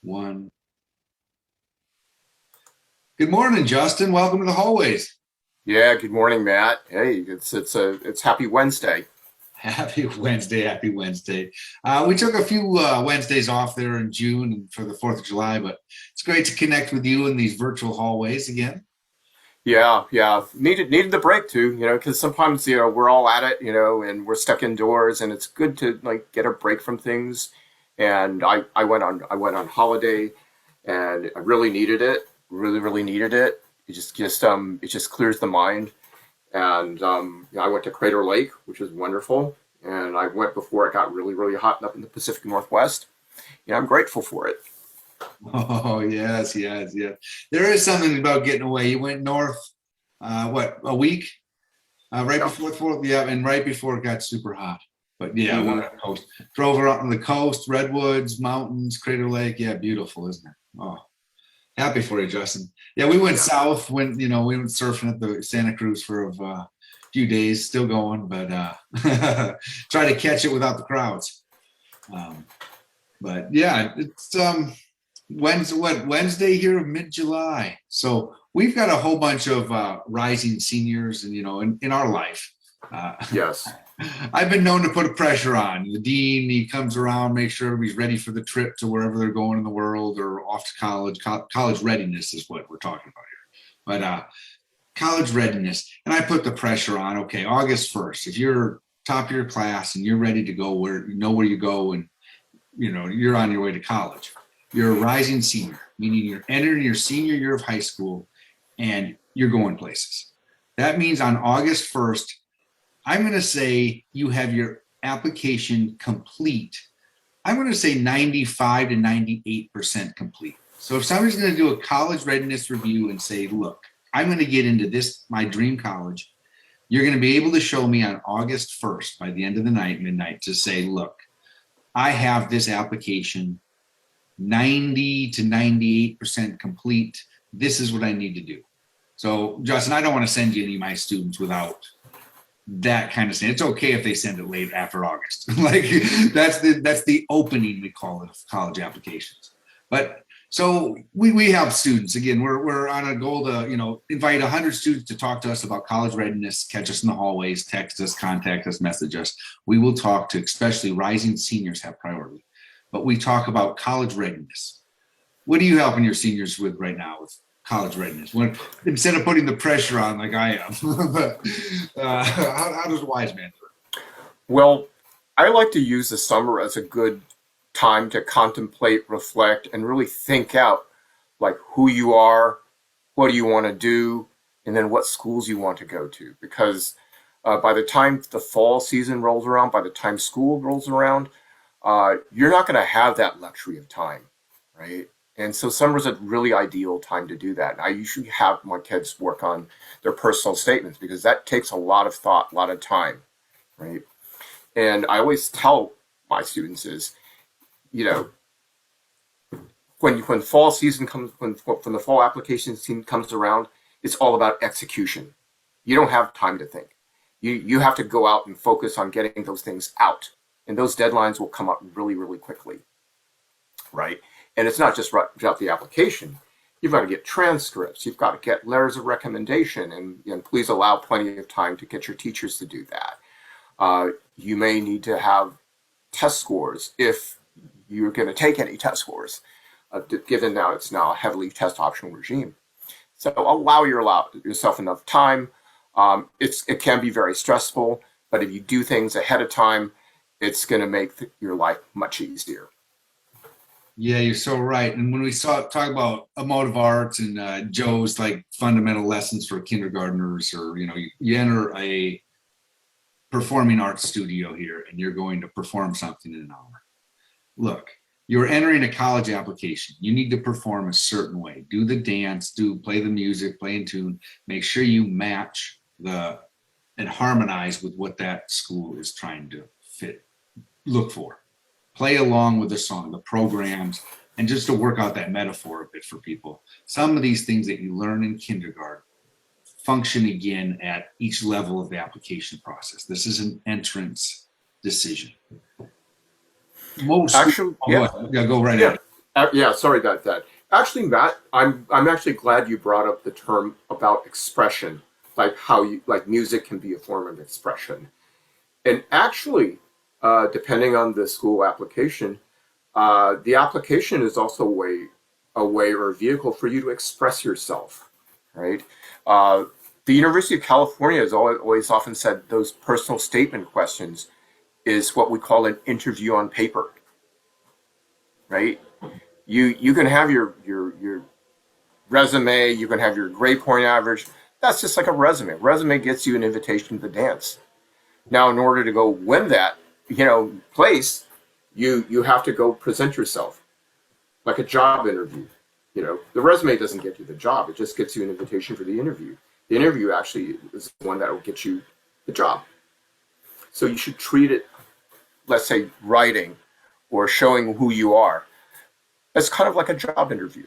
One. Good morning, Justin. Welcome to the hallways. Yeah, good morning, Matt. Hey, it's Happy Wednesday. Happy Wednesday. Happy Wednesday. We took a few Wednesdays off there in June and for the 4th of July, but it's great to connect with you in these virtual hallways again. Yeah. Needed the break too, because sometimes we're all at it, and we're stuck indoors, and it's good to like get a break from things. And I went on holiday, and I really needed it. Really needed it. It just clears the mind. And I went to Crater Lake, which was wonderful. And I went before it got really hot up in the Pacific Northwest. I'm grateful for it. Oh, yes, yes, yes. There is something about getting away. You went north, what, a week? Right Yeah. before the 4th? Yeah, and right before it got super hot. But yeah, we're hmm on the coast. Drove around on the coast, redwoods, mountains, Crater Lake. Yeah, beautiful, isn't it? Oh. Happy for you, Justin. Yeah, we went Yeah. south. We went surfing at the Santa Cruz for a few days, still going, but try to catch it without the crowds. Um, but yeah, it's Wednesday here of mid-July. So we've got a whole bunch of rising seniors, and in our life. Uh, Yes. I've been known to put a pressure on the dean. He comes around, make sure everybody's ready for the trip to wherever they're going in the world or off to college. College readiness is what we're talking about here. But college readiness, and I put the pressure on. Okay, August 1st. If you're top of your class and you're ready to go where you know where you go, and you're on your way to college. You're a rising senior, meaning you're entering your senior year of high school, and you're going places. That means on August 1st, I'm going to say you have your application complete. I'm going to say 95 to 98% complete. So if somebody's going to do a college readiness review and say, look, I'm going to get into this, my dream college, you're going to be able to show me on August 1st by the end of the night, midnight, to say, look, I have this application 90 to 98% complete. This is what I need to do. So, Justin, I don't want to send you any of my students without that kind of thing. It's okay if they send it late after August. Like that's the opening, we call it, of college applications. But so we have students. Again, we're on a goal to invite 100 students to talk to us about college readiness. Catch us in the hallways, text us, contact us, message us. We will talk to, especially rising seniors have priority, but we talk about college readiness. What are you helping your seniors with right now with college readiness? Instead of putting the pressure on like I am, but how does a wise man do Well, I like to use the summer as a good time to contemplate, reflect, and really think out like who you are, what do you want to do, and then what schools you want to go to. Because by the time the fall season rolls around, by the time school rolls around, you're not going to have that luxury of time, right? And so summer's a really ideal time to do that. And I usually have my kids work on their personal statements because that takes a lot of thought, a lot of time, right? And I always tell my students is, you know, when fall season comes, when the fall application season comes around, it's all about execution. You don't have time to think. You have to go out and focus on getting those things out, and those deadlines will come up really quickly, right? And it's not just right about the application. You've got to get transcripts. You've got to get letters of recommendation, and please allow plenty of time to get your teachers to do that. You may need to have test scores if you're going to take any test scores, given now it's now a heavily test optional regime. So allow yourself enough time. It can be very stressful, but if you do things ahead of time, it's going to make your life much easier. Yeah, you're so right. And when we talk about emotive arts and Joe's like fundamental lessons for kindergartners, or you enter a performing arts studio here and you're going to perform something in an hour. Look, you're entering a college application. You need to perform a certain way. Do the dance, play the music, play in tune. Make sure you match and harmonize with what that school is trying to look for. Play along with the song, the programs, and just to work out that metaphor a bit for people. Some of these things that you learn in kindergarten function again at each level of the application process. This is an entrance decision. Most schools, Actually, oh, yeah, go right yeah. ahead. Yeah, sorry about that. Actually, Matt, I'm actually glad you brought up the term about expression, like how you like music can be a form of expression. And actually, depending on the school application, the application is also a way or a vehicle for you to express yourself, right? Uh, the University of California has always often said those personal statement questions is what we call an interview on paper, right? You can have your resume, you can have your grade point average. That's just like a resume. Resume gets you an invitation to the dance. Now, in order to go win that, place, you have to go present yourself like a job interview. The resume doesn't get you the job; it just gets you an invitation for the interview. The interview actually is the one that will get you the job. So you should treat it, let's say, writing or showing who you are, as kind of like a job interview.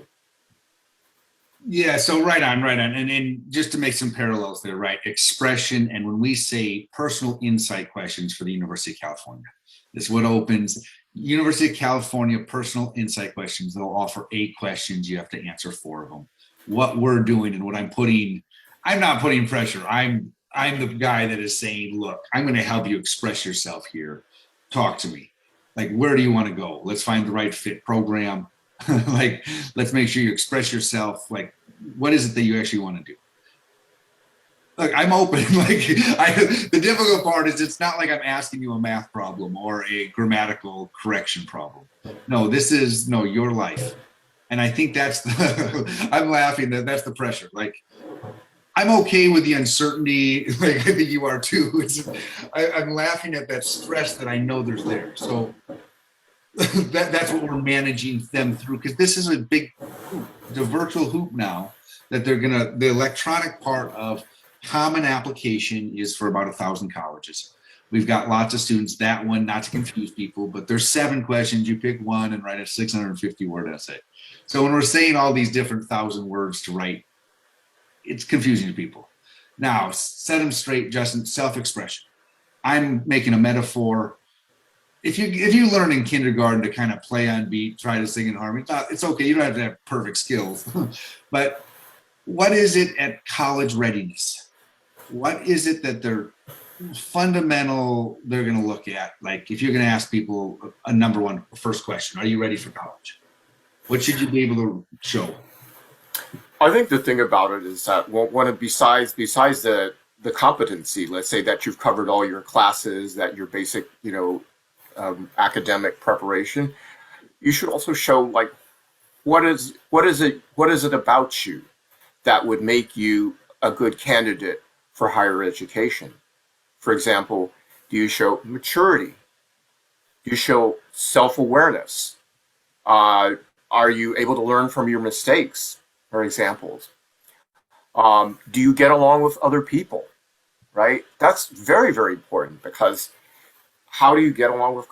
Yeah, so right on, right on. And just to make some parallels there, right? Expression, and when we say personal insight questions for the University of California, this is what opens University of California personal insight questions. They'll offer 8 questions. You have to answer 4 of them. What we're doing and what I'm not putting pressure. I'm the guy that is saying, look, I'm going to help you express yourself here. Talk to me. Like, where do you want to go? Let's find the right fit program. Like, let's make sure you express yourself. Like, what is it that you actually want to do? Look, I'm open. The difficult part is it's not like I'm asking you a math problem or a grammatical correction problem. No, this is no your life. And I think that's the I'm laughing that that's the pressure. Like, I'm okay with the uncertainty. Like, I think you are too. I'm laughing at that stress that I know there's there. So that's what we're managing them through, because this is a big hoop, the virtual hoop now that the electronic part of common application is for about 1,000 colleges. We've got lots of students. That one, not to confuse people, but there's 7 questions. You pick one and write a 650-word essay. So when we're saying all these different 1,000 words to write, it's confusing to people. Now, set them straight, Justin. Self-expression. I'm making a metaphor. If you learn in kindergarten to kind of play on beat, try to sing in harmony, it's okay. You don't have to have perfect skills. But what is it at college readiness? What is it that they're going to look at? Like, if you're going to ask people a number one first question, are you ready for college? What should you be able to show? I think the thing about it is that besides the competency, let's say that you've covered all your classes, that your basic academic preparation, you should also show like what is it about you that would make you a good candidate for higher education. For example, do you show maturity? Do you show self-awareness? Uh, are you able to learn from your mistakes? For examples, do you get along with other people? Right? That's very, very important because how do you get along with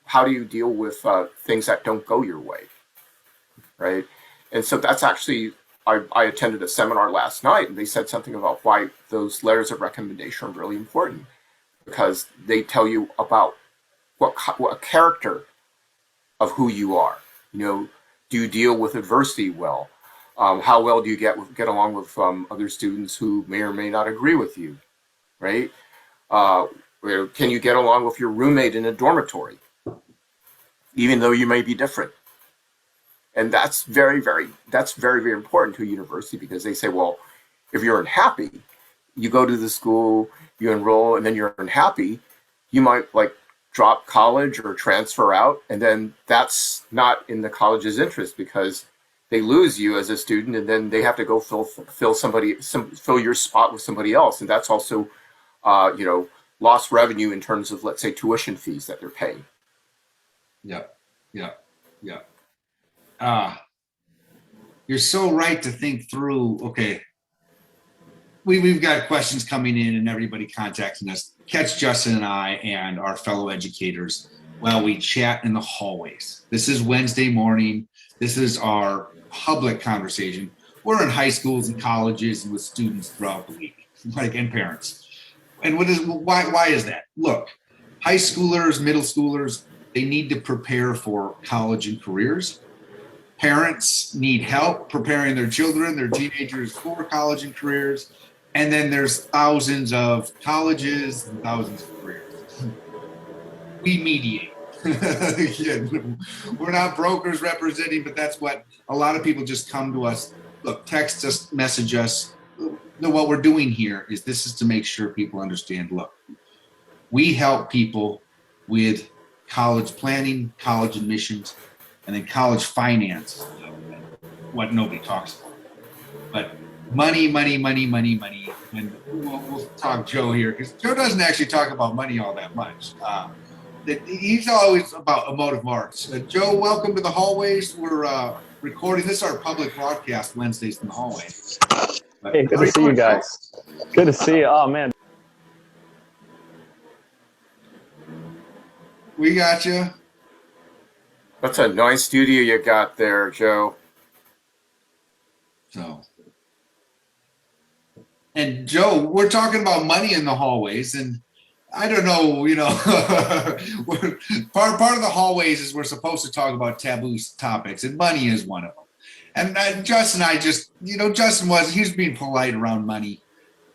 how do you deal with things that don't go your way, right? And so that's actually I attended a seminar last night and they said something about why those letters of recommendation are really important because they tell you about what a character of who you are. Do you deal with adversity well? How well do you get along with other students who may or may not agree with you, right? Uh, can you get along with your roommate in a dormitory, even though you may be different? And that's very important to a university because they say, well, if you're unhappy, you go to the school, you enroll, and then you're unhappy, you might like drop college or transfer out, and then that's not in the college's interest because they lose you as a student, and then they have to go fill your spot with somebody else, and that's also lost revenue in terms of, let's say, tuition fees that they're paying. Yeah, yeah, yeah. Ah, you're so right to think through. Okay, we've got questions coming in and everybody contacting us. Catch Justin and I and our fellow educators while we chat in the hallways. This is Wednesday morning. This is our public conversation. We're in high schools and colleges and with students throughout the week, like, and parents. And why is that? Look, high schoolers, middle schoolers, they need to prepare for college and careers. parents need help preparing their children, their teenagers for college and careers. And then there's thousands of colleges and thousands of careers. We mediate. Yeah, we're not brokers representing, but that's what a lot of people just come to us. Look, text us, message us. No, what we're doing here is this is to make sure people understand. Look, we help people with college planning, college admissions, and then college finance, what nobody talks about. But money, money, money, money, money. And we'll talk Joe here because Joe doesn't actually talk about money all that much. He's always about emotive arts. Joe, welcome to the hallways. We're recording this is our public broadcast Wednesdays in the hallway. But hey, good to see you guys. Joe? Good to see you. Oh man, we got you. That's a nice studio you got there, Joe. So, and Joe, we're talking about money in the hallways, and I don't know, part of the hallways is we're supposed to talk about taboo topics, and money is one of them. And Justin and I just, Justin he's being polite around money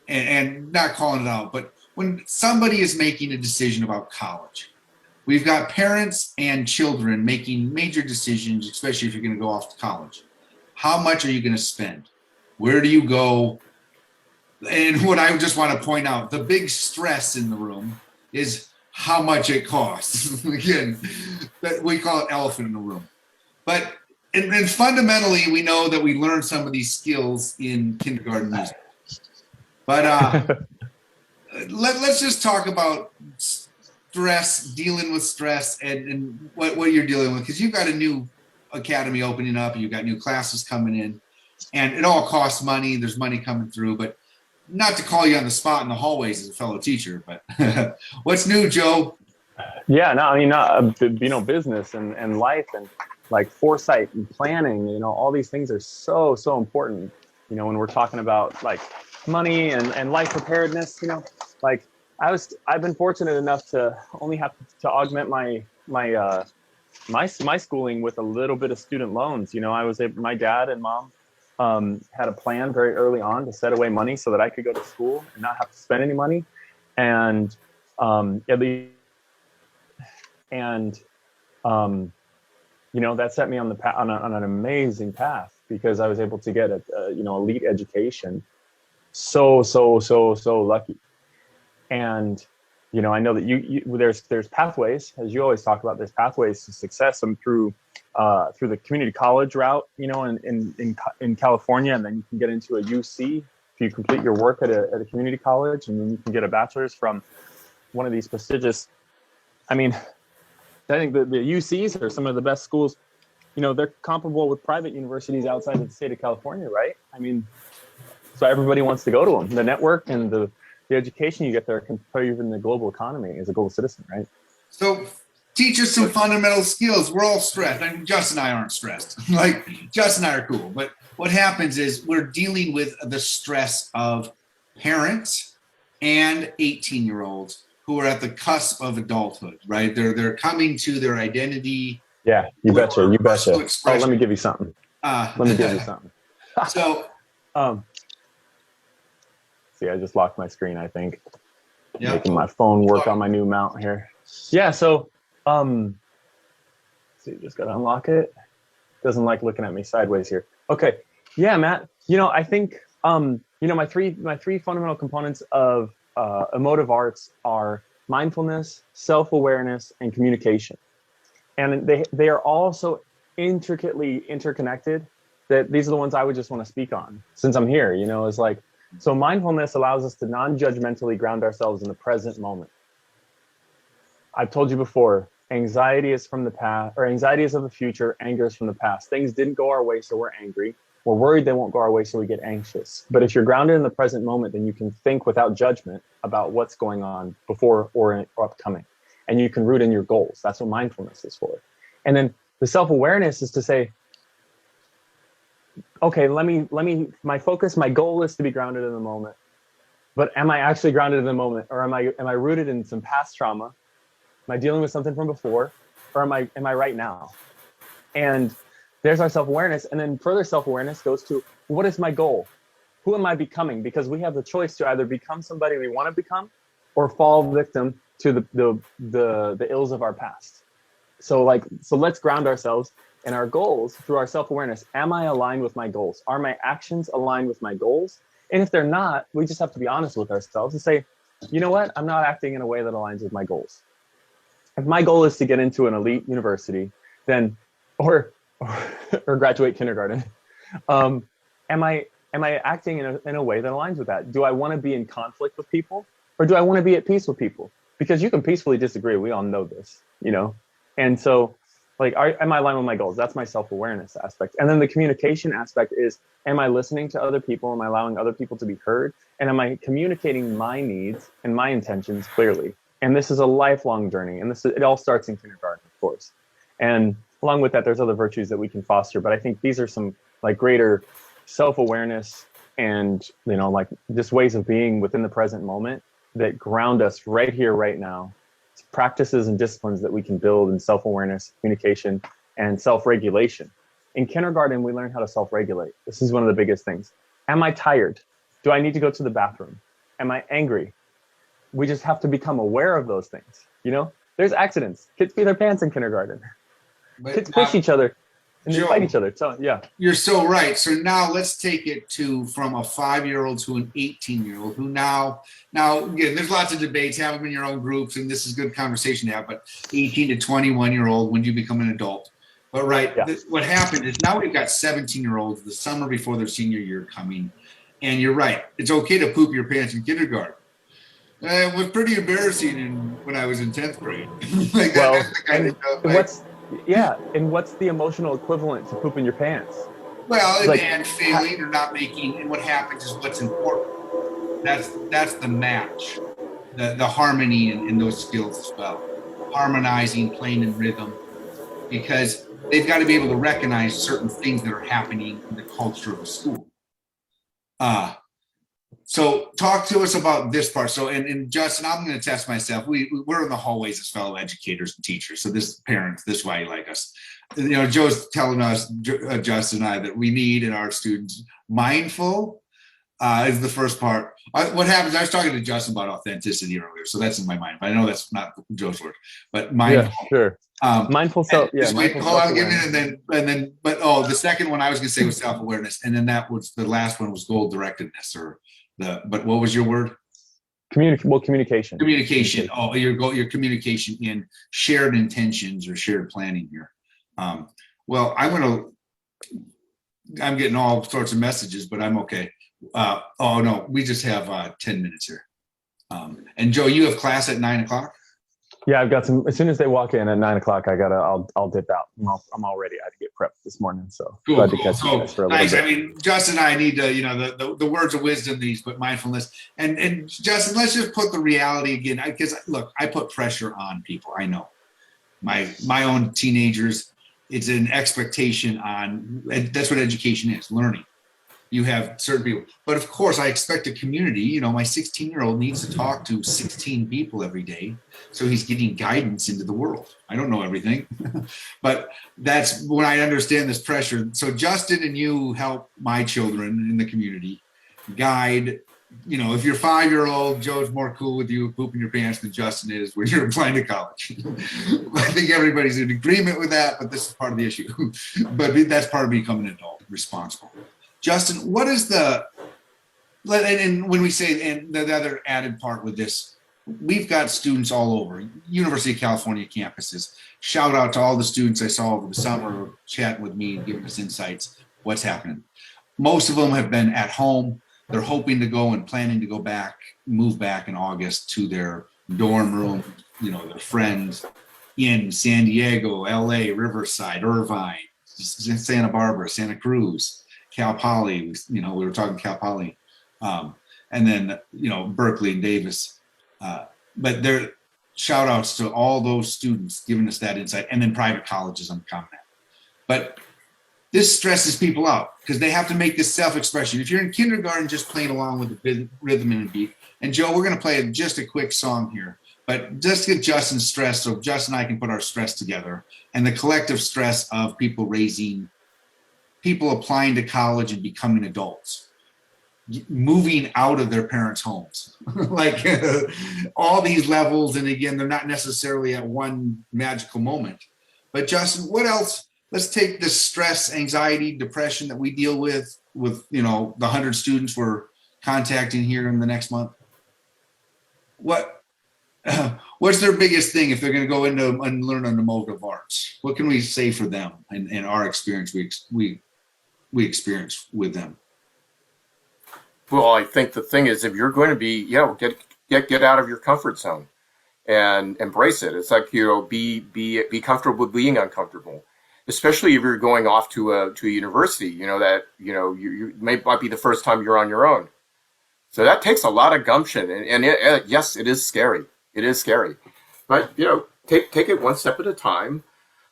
and not calling it out. But when somebody is making a decision about college, we've got parents and children making major decisions, especially if you're going to go off to college. How much are you going to spend? Where do you go? And what I just want to point out, the big stress in the room is how much it costs. Again, we call it elephant in the room. But and fundamentally, we know that we learn some of these skills in kindergarten music. But let's just talk about stress, dealing with stress, and what you're dealing with, because you've got a new academy opening up, you've got new classes coming in, and it all costs money. There's money coming through, but not to call you on the spot in the hallways as a fellow teacher, but what's new, Joe? Yeah, no, I mean, business and life and like foresight and planning, all these things are so important, when we're talking about like money and life preparedness, like I've been fortunate enough to only have to augment my schooling with a little bit of student loans. My dad and mom had a plan very early on to set away money so that I could go to school and not have to spend any money. And that set me on on an amazing path, because I was able to get elite education. So lucky. And I know that there's pathways, as you always talk about. There's pathways to success, through the community college route, in California, and then you can get into a UC if you complete your work at a community college, and then you can get a bachelor's from one of these prestigious. I mean, I think the UCs are some of the best schools. They're comparable with private universities outside of the state of California, right? I mean, so everybody wants to go to them. The network and the education you get there can put you in the global economy as a global citizen, right? So teach us some fundamental skills. We're all stressed. I mean, Justin and I aren't stressed. Like, Justin and I are cool. But what happens is we're dealing with the stress of parents and 18-year-olds who are at the cusp of adulthood, right? They're coming to their identity. Yeah, you betcha. Oh, let me give you something. So, see, I just locked my screen, I think. Yeah. Making my phone work on my new mount here. Yeah, so see, just gotta unlock it. Doesn't like looking at me sideways here. Okay. Yeah, Matt. I think my three fundamental components of emotive arts are mindfulness, self-awareness, and communication. And they are all so intricately interconnected that these are the ones I would just want to speak on since I'm here. It's like, so mindfulness allows us to non-judgmentally ground ourselves in the present moment. I've told you before, anxiety is from the past, or anxiety is of the future, anger is from the past. Things didn't go our way, so we're angry. We're worried they won't go our way, so we get anxious. But if you're grounded in the present moment, then you can think without judgment about what's going on before or upcoming. And you can root in your goals. That's what mindfulness is for. And then the self-awareness is to say, okay, my focus, my goal is to be grounded in the moment. But am I actually grounded in the moment? Or am I rooted in some past trauma? Am I dealing with something from before? Or am I right now? And there's our self-awareness. And then further self-awareness goes to, what is my goal? Who am I becoming? Because we have the choice to either become somebody we want to become or fall victim to the ills of our past. So let's ground ourselves in our goals through our self-awareness. Am I aligned with my goals? Are my actions aligned with my goals? And if they're not, we just have to be honest with ourselves and say, you know what? I'm not acting in a way that aligns with my goals. If my goal is to get into an elite university, then, or graduate kindergarten, am I acting in a way that aligns with that? Do I want to be in conflict with people, or do I want to be at peace with people? Because you can peacefully disagree. We all know this, you know? And so, like, am I aligned with my goals? That's my self-awareness aspect. And then the communication aspect is, am I listening to other people? Am I allowing other people to be heard? And am I communicating my needs and my intentions clearly? And this is a lifelong journey. And it all starts in kindergarten, of course. And along with that, there's other virtues that we can foster. But I think these are some like greater self-awareness and, you know, like just ways of being within the present moment that ground us right here, right now. It's practices and disciplines that we can build in self-awareness, communication, and self-regulation. In kindergarten, we learn how to self-regulate. This is one of the biggest things. Am I tired? Do I need to go to the bathroom? Am I angry? We just have to become aware of those things. You know, there's accidents. Kids pee their pants in kindergarten. But Kids push each other and they Joe, fight each other. So yeah. You're so right. So now let's take it from a 5-year-old to an 18-year-old who now again, there's lots of debates, have them in your own groups, and this is good conversation to have, but 18 to 21-year-old, when do you become an adult? But right, Yeah. What happened is now we've got 17-year-olds the summer before their senior year coming. And you're right. It's okay to poop your pants in kindergarten. It was pretty embarrassing when I was in 10th grade. Like Well, that's the kind and of stuff, what's the emotional equivalent to pooping your pants? well, Like, and failing or not making, and what happens is what's important. That's the match, the harmony in those skills as well. Harmonizing, playing in rhythm, because they've got to be able to recognize certain things that are happening in the culture of the school. So talk to us about this part. So, and Justin, I'm going to test myself. We're in the hallways as fellow educators and teachers. So this parents, this is why you like us. You know, Joe's telling us, Justin and I, that we need in our students mindful is the first part. What happens? I was talking to Justin about authenticity earlier, so that's in my mind. But I know that's not Joe's word. But mindful. Yeah, sure. Mindful self. Yeah. Wait, hold on, give me, and then. But the second one I was going to say was self-awareness, and then that was the last one was goal-directedness, or but what was your word? Communication. Communication. Oh, your communication in shared intentions or shared planning here. Well, I'm getting all sorts of messages, but I'm okay. Oh no, we just have 10 minutes here. And Joe, you have class at 9 o'clock? Yeah, I've got some. As soon as they walk in at 9 o'clock, I'll dip out. I'm all ready. I had to get prepped this morning, so Cool, glad to catch you guys for a little nice. bit. I mean, Justin and I need to, you know, the words of wisdom, but mindfulness. And Justin, let's just put the reality again, because look, I put pressure on people. I know my own teenagers. It's an expectation on. That's what education is, learning. You have certain people, but of course I expect a community. You know, my 16-year-old needs to talk to 16 people every day, so he's getting guidance into the world. I don't know everything, but that's when I understand this pressure. So Justin and you help my children in the community guide. You know, if you're 5-year-old, Joe's more cool with you pooping your pants than Justin is when you're applying to college. I think everybody's in agreement with that, but this is part of the issue. But that's part of becoming an adult, responsible. Justin, what is and when we say, and the other added part with this, we've got students all over University of California campuses. Shout out to all the students I saw over the summer chatting with me and giving us insights, what's happening. Most of them have been at home. They're hoping to go and planning to go back, move back in August to their dorm room, you know, their friends in San Diego, LA, Riverside, Irvine, Santa Barbara, Santa Cruz, Cal Poly, you know, we were talking Cal Poly, and then, you know, Berkeley and Davis. But there, shout outs to all those students giving us that insight, and then private colleges on the comment. But this stresses people out because they have to make this self-expression. If you're in kindergarten, just playing along with the rhythm and the beat. And Joe, we're going to play just a quick song here, but just to get Justin's stress, so Justin and I can put our stress together, and the collective stress of people raising people applying to college and becoming adults, moving out of their parents' homes, like all these levels. And again, they're not necessarily at one magical moment. But Justin, what else? Let's take the stress, anxiety, depression that we deal with the 100 students we're contacting here in the next month. What's their biggest thing if they're going to go into and learn an emotive arts? What can we say for them and our experience we experience with them? Well, I think the thing is, if you're going to be, get out of your comfort zone and embrace it. It's like, be comfortable with being uncomfortable, especially if you're going off to a university, you might be the first time you're on your own. So that takes a lot of gumption, and yes, it is scary. It is scary, but take it one step at a time.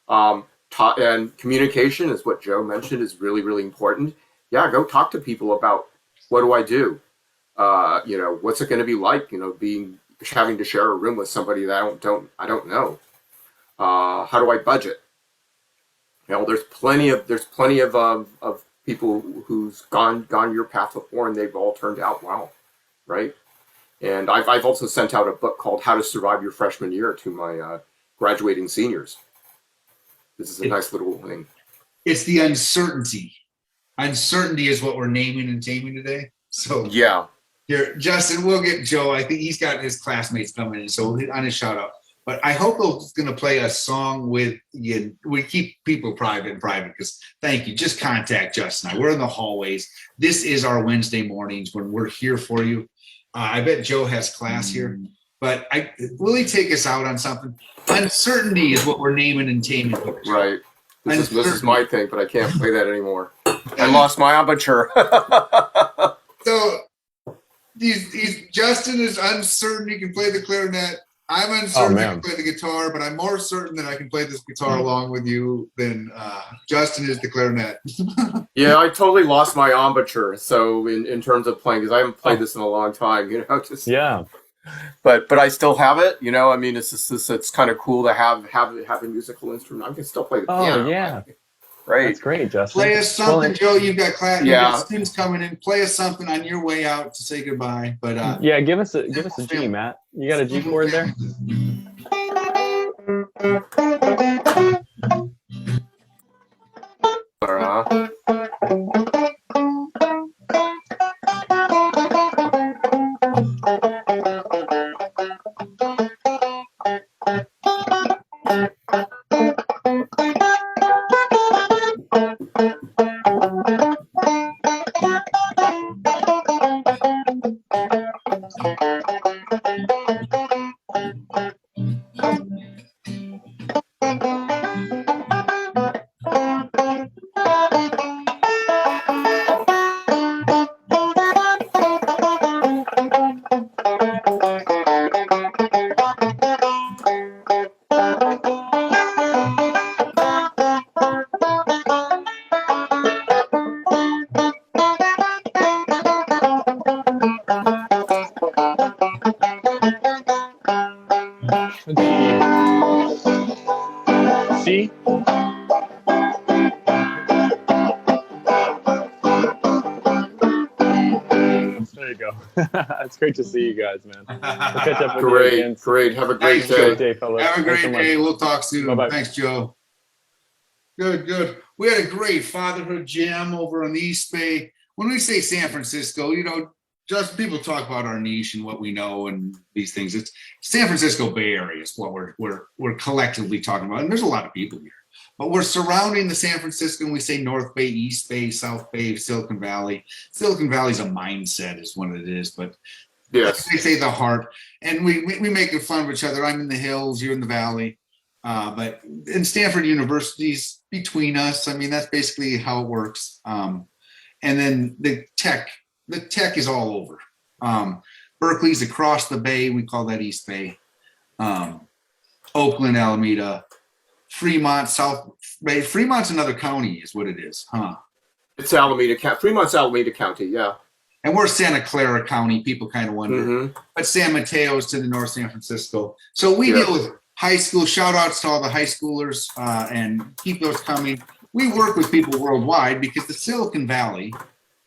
And communication is what Joe mentioned is really, really important. Yeah, go talk to people about what do I do. What's it going to be like? Having to share a room with somebody that I don't know. How do I budget? There's plenty of people who's gone your path before, and they've all turned out well, right? And I've also sent out a book called How to Survive Your Freshman Year to my graduating seniors. This is a nice little thing. It's the uncertainty. Uncertainty is what we're naming and taming today. So yeah, here, Justin, we'll get Joe. I think he's got his classmates coming in, so on his shout out. But I hope he's going to play a song with you. We keep people private because thank you. Just contact Justin and I. We're in the hallways. This is our Wednesday mornings when we're here for you. I bet Joe has class here, but will he take us out on something? Uncertainty is what we're naming and taming here. Right. This is my thing, but I can't play that anymore. I lost my aperture. So Justin is uncertain he can play the clarinet. I'm uncertain I can play the guitar, but I'm more certain that I can play this guitar along with you than Justin is the clarinet. Yeah, I totally lost my embouchure. So in terms of playing, because I haven't played this in a long time, But I still have it. It's kind of cool to have a musical instrument. I can still play the piano. Oh yeah, right. That's great, Justin. Play us something, Joe. You've got class. Yeah. You've got students coming in. Play us something on your way out to say goodbye. But yeah, give us a G, Matt. You got a G chord there? C. There you go. It's great to see you guys, man. We'll catch up with you again. Great. Have a great day. Fellas. have a great so day. We'll talk soon. Bye-bye. Thanks, Joe. Good. We had a great fatherhood jam over on the East Bay. When we say San Francisco, just people talk about our niche and what we know and these things. It's San Francisco Bay Area is what we're collectively talking about. And there's a lot of people here, but we're surrounding the San Francisco, and we say North Bay, East Bay, South Bay, Silicon Valley. Silicon Valley's a mindset is what it is, but yes, they say the heart. And we make fun of each other. I'm in the hills, you're in the valley. But in Stanford University's between us. I mean, that's basically how it works. And then the tech is all over. Berkeley's across the bay. We call that East Bay. Oakland, Alameda, Fremont, South Bay. Fremont's another county is what it is, huh? It's Alameda County. Fremont's Alameda County, yeah. And we're Santa Clara County. People kind of wonder. Mm-hmm. But San Mateo's to the north, San Francisco. So we deal with high school. Shout outs to all the high schoolers and keep those coming. we work with people worldwide because the Silicon Valley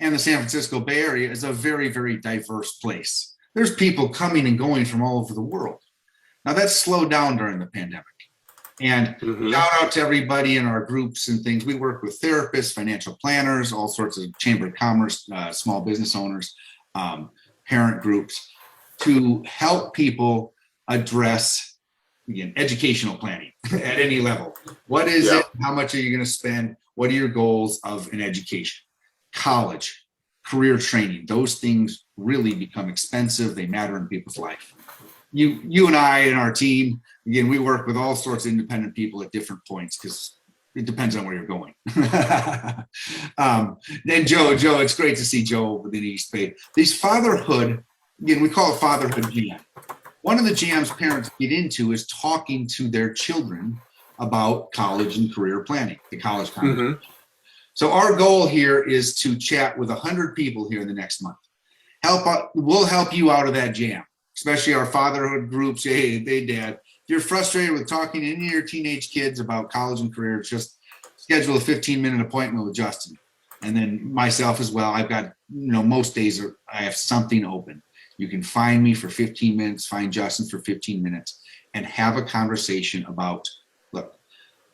and the San Francisco Bay Area is a very, very diverse place. There's people coming and going from all over the world. Now that's slowed down during the pandemic. And shout out to everybody in our groups and things. We work with therapists, financial planners, all sorts of chamber of commerce, small business owners, parent groups, to help people address, again, educational planning at any level. What is it? How much are you going to spend? What are your goals of an education? College, career training, those things really become expensive. They matter in people's life. You and I and our team, again, we work with all sorts of independent people at different points because it depends on where you're going. Then Joe, it's great to see Joe over the East Bay. These fatherhood, again, we call it fatherhood jam. One of the jams parents get into is talking to their children about college and career planning, the college conversation. So our goal here is to chat with 100 people here in the next month. We'll help you out of that jam, especially our fatherhood groups. Hey, dad, if you're frustrated with talking to any of your teenage kids about college and career, just schedule a 15-minute appointment with Justin. And then myself as well. I've got, most days I have something open. You can find me for 15 minutes, find Justin for 15 minutes, and have a conversation about, look,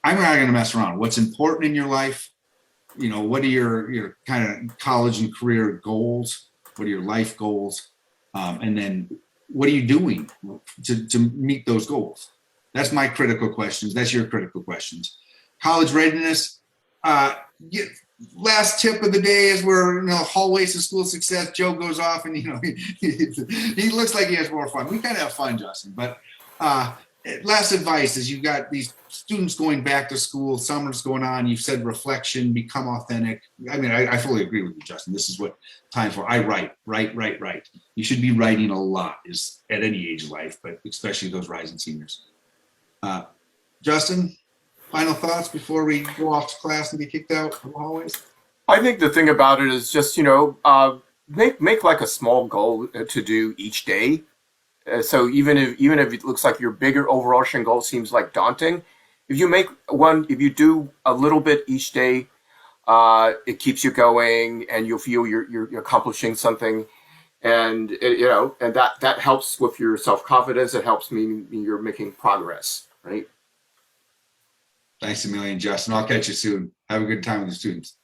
I'm not going to mess around. What's important in your life? What are your kind of college and career goals? What are your life goals? And then what are you doing to meet those goals? That's my critical questions. That's your critical questions. College readiness. Last tip of the day is we're in the hallways of school success. Joe goes off and he looks like he has more fun. We kind of have fun, Justin. But last advice is you've got these students going back to school. Summer's going on. You've said reflection, become authentic. I mean, I fully agree with you, Justin. This is what time for. I write. You should be writing a lot is at any age of life, but especially those rising seniors. Justin, final thoughts before we go off to class and get kicked out from the hallways? I think the thing about it is just, make like a small goal to do each day. So even if it looks like your bigger overarching goal seems like daunting, if you do a little bit each day, it keeps you going and you'll feel you're accomplishing something. And, and that helps with your self-confidence. It helps mean you're making progress, right? Thanks a million, Justin. I'll catch you soon. Have a good time with the students.